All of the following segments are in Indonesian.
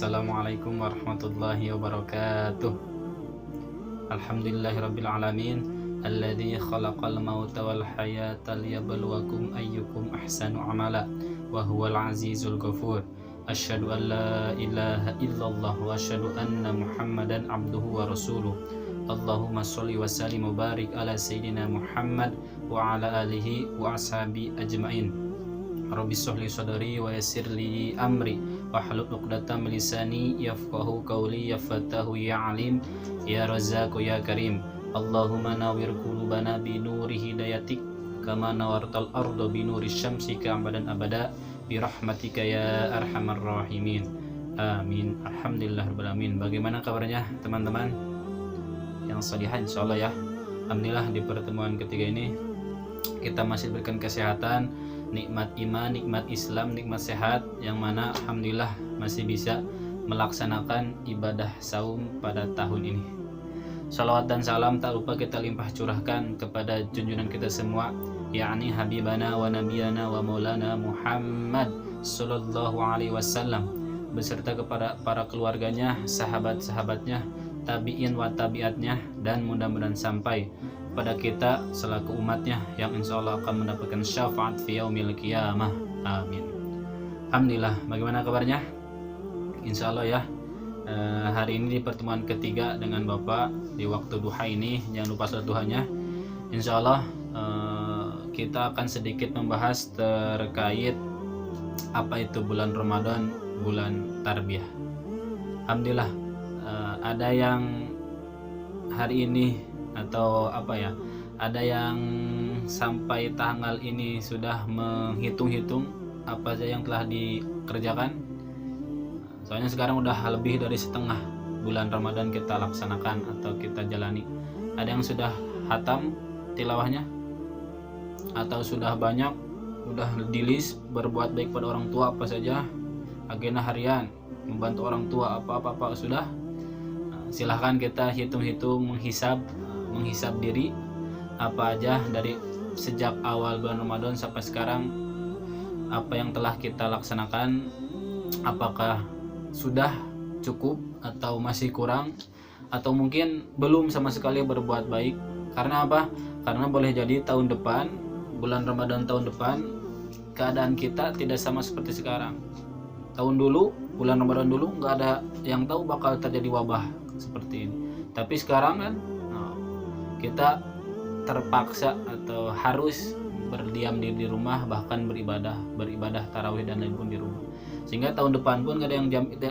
Assalamualaikum warahmatullahi wabarakatuh. Alhamdulillahirabbil alamin alladzi khalaqal mauta wal hayata liyabluwakum ayyukum ahsanu amala wa huwal azizul ghafur. Asyhadu an la ilaha illallah wa asyhadu anna Muhammadan abduhu wa rasuluh. Allahumma sholli wa sallim wa barik ala sayyidina Muhammad wa ala alihi wa ashabi ajmain. Rabbi sholli sadri wa yassir li amri wahlul 'uqdatam min lisani yafqahu qawli ya fatahu ya alim ya razzaqu ya karim. Allahumma nawwir qulubana bi nuri hidayatik kama nawartal arda bi nuri syamsi ka'abadan abada bi rahmatika ya arhamar rahimin. Amin. Alhamdulillahirabbil alamin. Bagaimana kabarnya teman-teman yang salihah insyaallah ya. Alhamdulillah di pertemuan ketiga ini kita masih diberikan kesehatan, nikmat iman, nikmat Islam, nikmat sehat, yang mana alhamdulillah masih bisa melaksanakan ibadah saum pada tahun ini. Salawat dan salam tak lupa kita limpah curahkan kepada junjungan kita semua, yakni habibana wa nabiyana wa maulana Muhammad sallallahu alaihi wasallam, beserta kepada para keluarganya, sahabat-sahabatnya, tabi'in wa tabi'atnya, dan mudah-mudahan sampai pada kita selaku umatnya yang insya Allah akan mendapatkan syafaat fi yaumil qiyamah. Amin. Alhamdulillah, bagaimana kabarnya? Insya Allah ya, hari ini di pertemuan ketiga dengan Bapak di waktu duha ini, jangan lupa salat duhanya. Insya Allah kita akan sedikit membahas terkait apa itu bulan Ramadan, bulan tarbiyah. Alhamdulillah, ada yang hari ini atau apa ya, ada yang sampai tanggal ini sudah menghitung-hitung apa saja yang telah dikerjakan. Soalnya sekarang udah lebih dari setengah bulan Ramadan kita laksanakan atau kita jalani. Ada yang sudah hatam tilawahnya, atau sudah banyak, udah di list berbuat baik pada orang tua apa saja, agenda harian, membantu orang tua apa sudah. Silahkan kita hitung-hitung, menghisab diri apa aja dari sejak awal bulan Ramadan sampai sekarang, apa yang telah kita laksanakan, apakah sudah cukup atau masih kurang, atau mungkin belum sama sekali berbuat baik. Karena apa? Karena boleh jadi tahun depan, bulan Ramadan tahun depan, keadaan kita tidak sama seperti sekarang. Tahun dulu, bulan Ramadan dulu nggak ada yang tahu bakal terjadi wabah seperti ini. Tapi sekarang kan kita terpaksa atau harus berdiam diri di rumah, bahkan beribadah tarawih dan lain pun di rumah. Sehingga tahun depan pun gak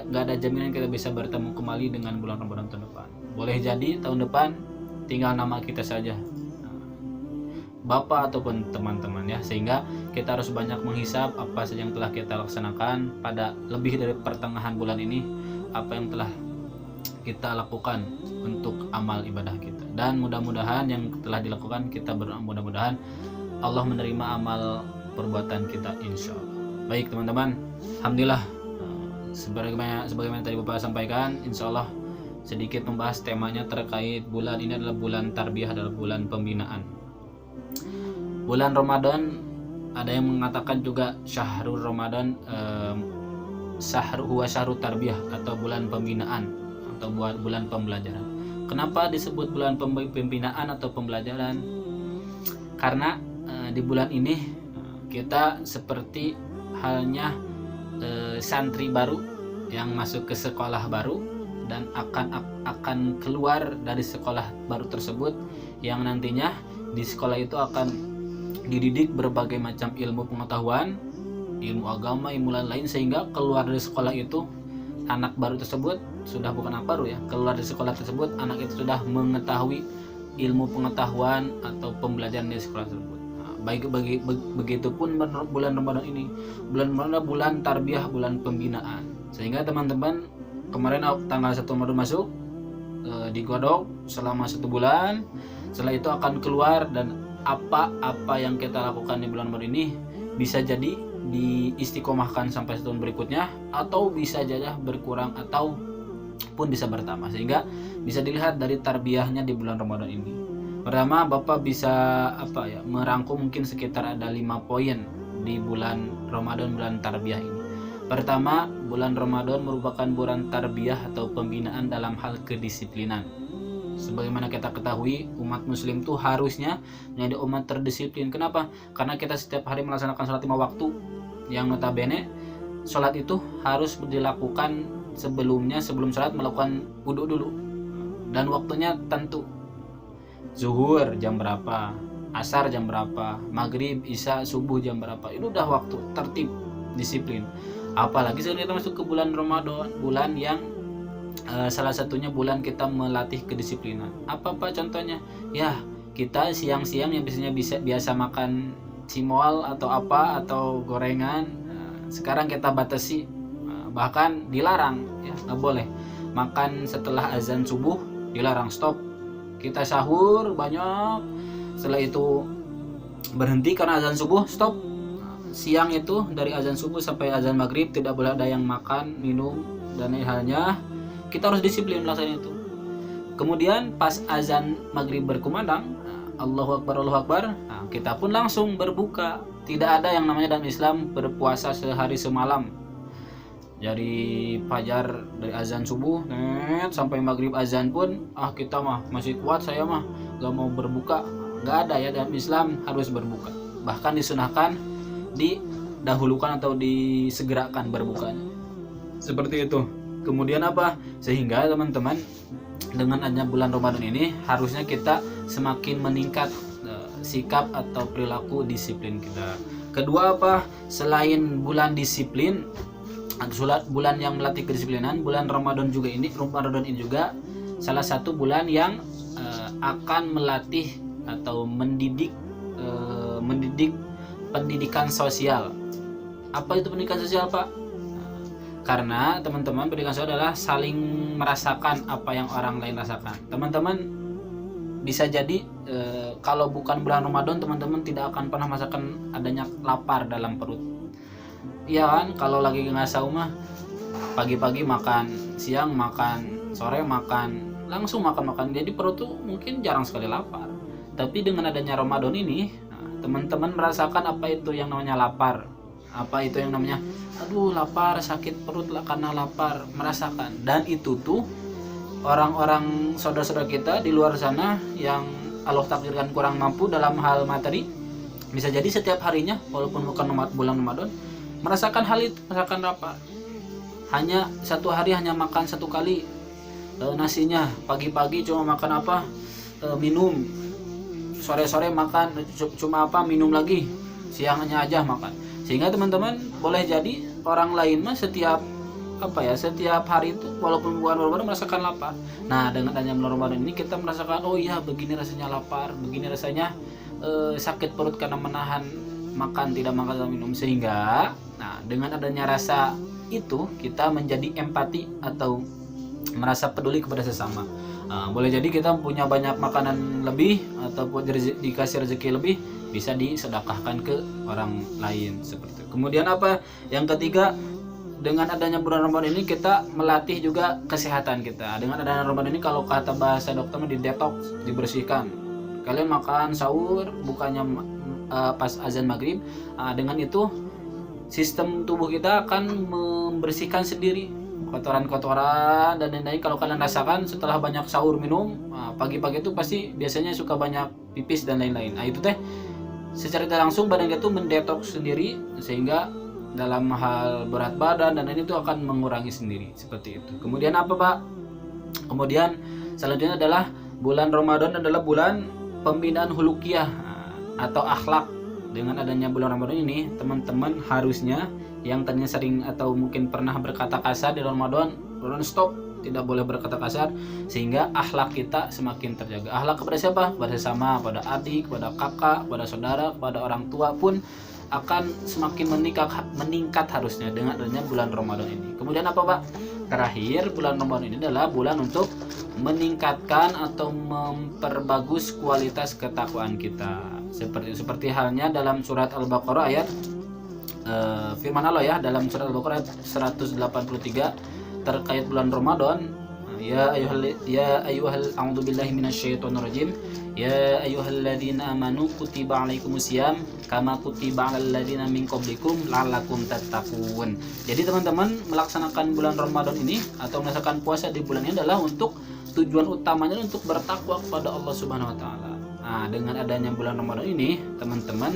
ada jaminan kita bisa bertemu kembali dengan bulan Ramadan tahun depan. Boleh jadi tahun depan tinggal nama kita saja, Bapak ataupun teman-teman ya. Sehingga kita harus banyak menghisap apa saja yang telah kita laksanakan pada lebih dari pertengahan bulan ini, apa yang telah kita lakukan untuk amal ibadah kita, dan mudah-mudahan yang telah dilakukan kita berdoa mudah-mudahan Allah menerima amal perbuatan kita insya Allah. Baik teman-teman, alhamdulillah, sebagaimana tadi Bapak sampaikan, insya Allah sedikit membahas temanya terkait bulan ini adalah bulan tarbiyah, adalah bulan pembinaan. Bulan Ramadan, ada yang mengatakan juga syahrul Ramadan, huwa syahrut tarbiyah, atau bulan pembinaan atau bulan pembelajaran. Kenapa disebut bulan pembinaan atau pembelajaran? Karena di bulan ini kita seperti halnya santri baru yang masuk ke sekolah baru dan akan keluar dari sekolah baru tersebut, yang nantinya di sekolah itu akan dididik berbagai macam ilmu pengetahuan, ilmu agama, ilmu lain-lain, sehingga keluar dari sekolah itu anak baru tersebut sudah bukan anak baru ya, keluar dari sekolah tersebut anak itu sudah mengetahui ilmu pengetahuan atau pembelajaran di sekolah tersebut. Begitupun bulan Ramadan ini, bulan Ramadan bulan tarbiyah, bulan pembinaan. Sehingga teman-teman, kemarin tanggal 1 Ramadan masuk, digodok selama 1 bulan, setelah itu akan keluar, dan apa yang kita lakukan di bulan Ramadan ini bisa jadi diistiqomahkan sampai setahun berikutnya, atau bisa jadi berkurang atau pun bisa bertambah, sehingga bisa dilihat dari tarbiyahnya di bulan Ramadan ini. Pertama, Bapak bisa merangkum mungkin sekitar ada 5 poin di bulan Ramadan, bulan tarbiyah ini. Pertama, bulan Ramadan merupakan bulan tarbiyah atau pembinaan dalam hal kedisiplinan. Sebagaimana kita ketahui, umat muslim tuh harusnya menjadi umat terdisiplin. Kenapa? Karena kita setiap hari melaksanakan sholat 5 waktu, yang notabene sholat itu harus dilakukan sebelum sholat melakukan wudhu dulu, dan waktunya tentu. Zuhur jam berapa, asar jam berapa, maghrib, isya, subuh jam berapa, itu udah waktu, tertib, disiplin. Apalagi sekarang kita masuk ke bulan Ramadan, bulan yang salah satunya bulan kita melatih kedisiplinan. Apa contohnya? Ya, kita siang-siang yang biasa makan cimol atau apa atau gorengan, sekarang kita batasi, bahkan dilarang, ya nggak boleh makan setelah azan subuh, dilarang, stop. Kita sahur banyak, setelah itu berhenti karena azan subuh, stop. Siang itu dari azan subuh sampai azan maghrib tidak boleh ada yang makan, minum, dan lain halnya. Kita harus disiplin melaksanakan itu. Kemudian pas azan maghrib berkumandang, Allahu Akbar, nah, kita pun langsung berbuka. Tidak ada yang namanya dalam Islam berpuasa sehari semalam. Dari fajar, dari azan subuh sampai maghrib azan pun, kita mah masih kuat, saya mah gak mau berbuka. Gak ada ya, dalam Islam harus berbuka. Bahkan disunahkan didahulukan atau disegerakan berbukanya. Seperti itu. Kemudian apa? Sehingga teman-teman, dengan adanya bulan Ramadan ini harusnya kita semakin meningkat sikap atau perilaku disiplin kita. Kedua apa? Selain bulan disiplin, bulan yang melatih kedisiplinan, bulan Ramadan ini juga salah satu bulan yang akan melatih atau mendidik pendidikan sosial. Apa itu pendidikan sosial, Pak? Karena teman-teman, pendidikan sosial adalah saling merasakan apa yang orang lain rasakan. Teman-teman bisa jadi kalau bukan bulan Ramadan, teman-teman tidak akan pernah merasakan adanya lapar dalam perut. Iya kan, kalau lagi ngasau mah pagi-pagi makan, siang makan, sore makan, langsung makan. Jadi perut tuh mungkin jarang sekali lapar. Tapi dengan adanya Ramadan ini, teman-teman merasakan apa itu yang namanya lapar, apa itu yang namanya aduh lapar, sakit perut lah karena lapar, merasakan. Dan itu tuh orang-orang saudara-saudara kita di luar sana yang Allah takdirkan kurang mampu dalam hal materi, bisa jadi setiap harinya walaupun bukan bulan Ramadan merasakan hal itu, merasakan lapar. Hanya satu hari hanya makan satu kali nasinya, pagi-pagi cuma makan apa, minum, sore-sore makan cuma apa, minum lagi, siangnya aja makan. Sehingga teman-teman boleh jadi orang lain mah setiap hari itu walaupun bukan Ramadan merasakan lapar. Nah, dengan adanya bulan Ramadan ini kita merasakan, oh iya begini rasanya lapar, begini rasanya sakit perut karena menahan makan, tidak makan dan minum. Sehingga dengan adanya rasa itu kita menjadi empati atau merasa peduli kepada sesama. Boleh jadi kita punya banyak makanan lebih ataupun dikasih rezeki lebih, bisa disedekahkan ke orang lain seperti itu. Kemudian apa? Yang ketiga, dengan adanya bulan Ramadan ini kita melatih juga kesehatan kita. Dengan adanya Ramadan ini, kalau kata bahasa dokter, di detox, dibersihkan. Kalian makan sahur, bukannya pas azan maghrib. Dengan itu sistem tubuh kita akan membersihkan sendiri kotoran-kotoran dan lain-lain. Kalau kalian rasakan setelah banyak sahur minum, pagi-pagi itu pasti biasanya suka banyak pipis dan lain-lain. Itu teh secara tidak langsung badan kita tuh mendetoks sendiri, sehingga dalam hal berat badan dan lain itu akan mengurangi sendiri seperti itu. Kemudian apa, Pak? Kemudian selanjutnya adalah bulan Ramadan adalah bulan pembinaan hulukiyah atau akhlak. Dengan adanya bulan Ramadan ini, teman-teman harusnya yang tadinya sering atau mungkin pernah berkata kasar di Ramadan stop, tidak boleh berkata kasar, sehingga akhlak kita semakin terjaga. Akhlak kepada siapa? Pada sesama, pada adik, pada kakak, pada saudara, pada orang tua pun akan semakin meningkat harusnya dengan adanya bulan Ramadan ini. Kemudian apa, Pak? Terakhir, bulan Ramadan ini adalah bulan untuk meningkatkan atau memperbagus kualitas ketakwaan kita. Seperti halnya dalam surat Al-Baqarah ayat firman Allah ya, dalam surat Al-Baqarah ayat 183 terkait bulan Ramadan, ya ayyuhal a'udzubillahi minasyaitonirrajim. Ya ayyuhalladzina amanu kutiba alaikumusiyam kama kutiba alal ladzina min qablikum la'allakum tattaqun. Jadi teman-teman, melaksanakan bulan Ramadan ini atau melaksanakan puasa di bulan ini adalah untuk tujuan utamanya untuk bertakwa kepada Allah Subhanahu wa taala. Nah, dengan adanya bulan Ramadan ini, teman-teman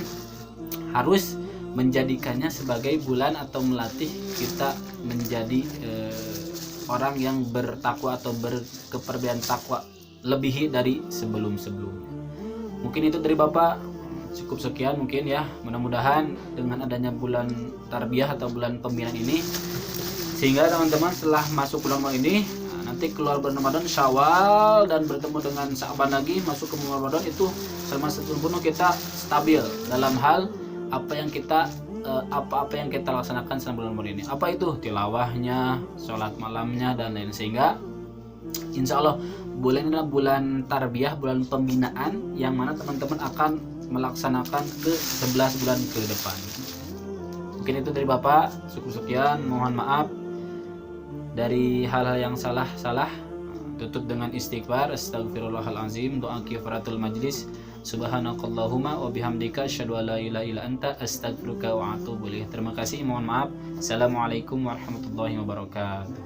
harus menjadikannya sebagai bulan atau melatih kita menjadi orang yang bertakwa atau berkeperbian takwa lebihi dari sebelum-sebelumnya. Mungkin itu dari Bapak, cukup sekian mungkin ya. Mudah-mudahan dengan adanya bulan tarbiyah atau bulan pembinaan ini, sehingga teman-teman setelah masuk bulan ini, nanti keluar bulan Ramadan, Syawal, dan bertemu dengan Sa'ban lagi masuk ke bulan Ramadan, itu selama setahun penuh kita stabil dalam hal apa yang kita laksanakan selama bulan Ramadan ini. Apa itu? Tilawahnya, sholat malamnya, dan lain. Sehingga insya Allah bulan ini adalah bulan tarbiyah, bulan pembinaan, yang mana teman-teman akan melaksanakan ke 11 bulan ke depan. Mungkin itu dari Bapak, cukup sekian. Mohon maaf dari hal-hal yang salah. Tutup dengan istighfar, astagfirullahalazim, doa kifaratul majlis. Subhanakallahumma wa bihamdika asyhadu an la ilaha illa anta astaghfiruka wa atubu ilaik. Terima kasih, mohon maaf. Assalamualaikum warahmatullahi wabarakatuh.